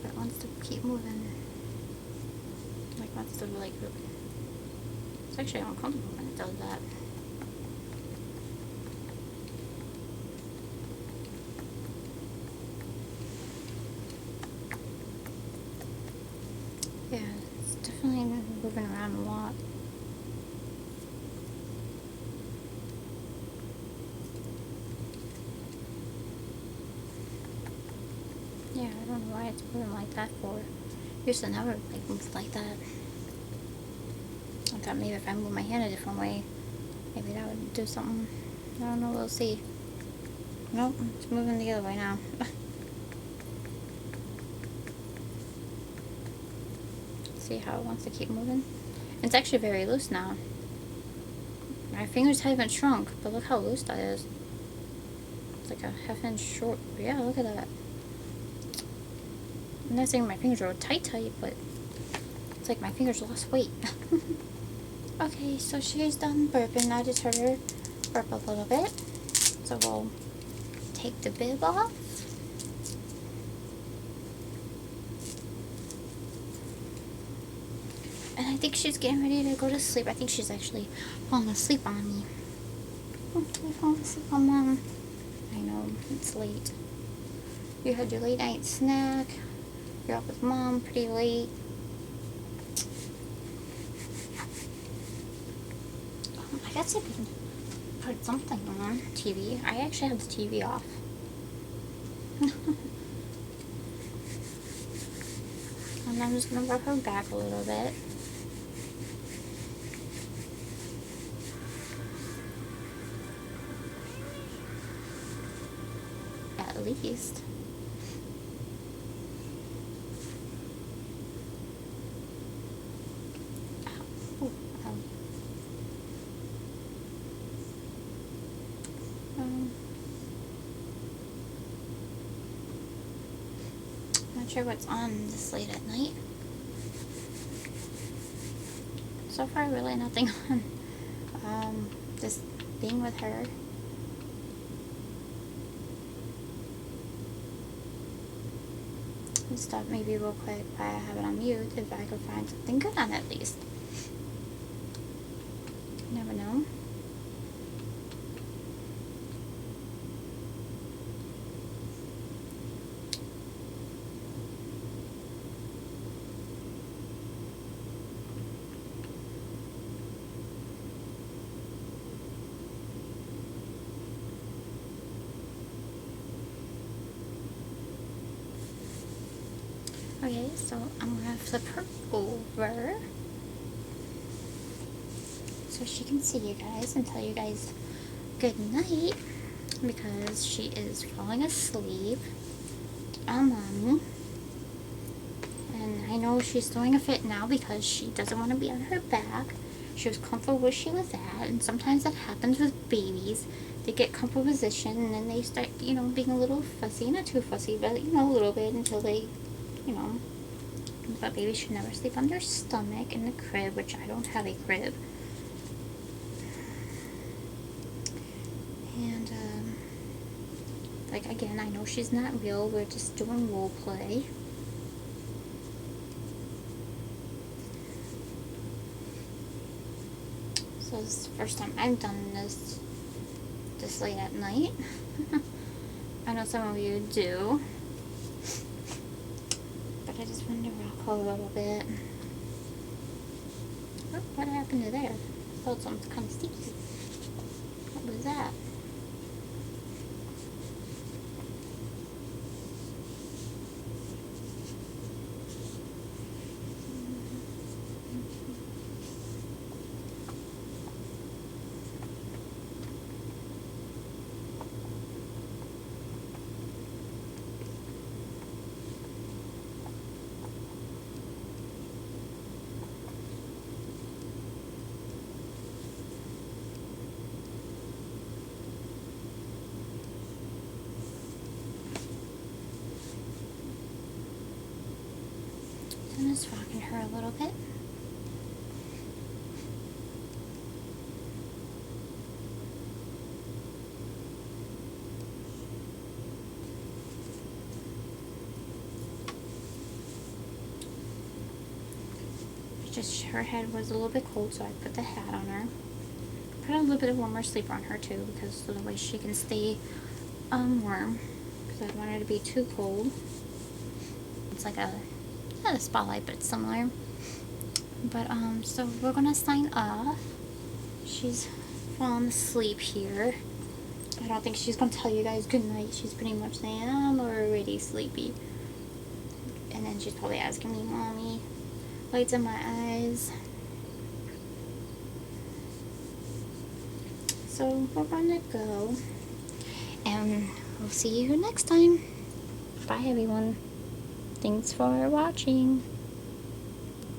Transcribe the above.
but it wants to keep moving. Like, wants to, like, it's actually uncomfortable when it does that. Yeah, it's definitely moving around a lot. Yeah, I don't know why it's moving like that for. Used to never like move like that. I thought maybe if I move my hand a different way, maybe that would do something. I don't know, we'll see. Nope, it's moving the other way now. See how it wants to keep moving? It's actually very loose now. My fingers haven't shrunk, but look how loose that is. It's like a half-inch short. Yeah, look at that. I'm not saying my fingers are tight, but it's like my fingers lost weight. Okay, so she's done burping. I just heard her burp a little bit. So we'll take the bib off. And I think she's getting ready to go to sleep. I think she's actually falling asleep on me. Oh, you're falling asleep on Mom. I know, it's late. You had your late night snack. You're up with Mom pretty late. I guess I could put something on TV. I actually have the TV off. And I'm just going to rub her back a little bit. At least. Not sure what's on this late at night. So far, really nothing on. Just being with her. And stop maybe real quick while I have it on mute if I could find something good on at least. You never know. Okay, so I'm gonna flip her over so she can see you guys and tell you guys good night because she is falling asleep on Mommy. And I know she's throwing a fit now because she doesn't want to be on her back. She was comfortable where she was at, and sometimes that happens with babies. They get comfortable position and then they start, you know, being a little fussy. Not too fussy, but, you know, a little bit until they, you know. But babies should never sleep on their stomach in the crib, which I don't have a crib. And, like, again, I know she's not real. We're just doing role play. So this is the first time I've done this late at night. I know some of you do. But I just wanted to rock her a little bit. Oh, what happened to there? I felt something kind of sticky. What was that? I'm just rocking her a little bit. Just her head was a little bit cold, so I put the hat on her. Put a little bit of warmer sleeper on her too, because so the way she can stay warm. Because I don't want her to be too cold. It's like a, not a spotlight, but it's similar. But so we're gonna sign off. She's fallen asleep here. I don't think she's gonna tell you guys good night. She's pretty much saying, I'm already sleepy. And then she's probably asking me, Mommy, lights in my eyes. So we're gonna go. And we'll see you next time. Bye everyone. Thanks for watching.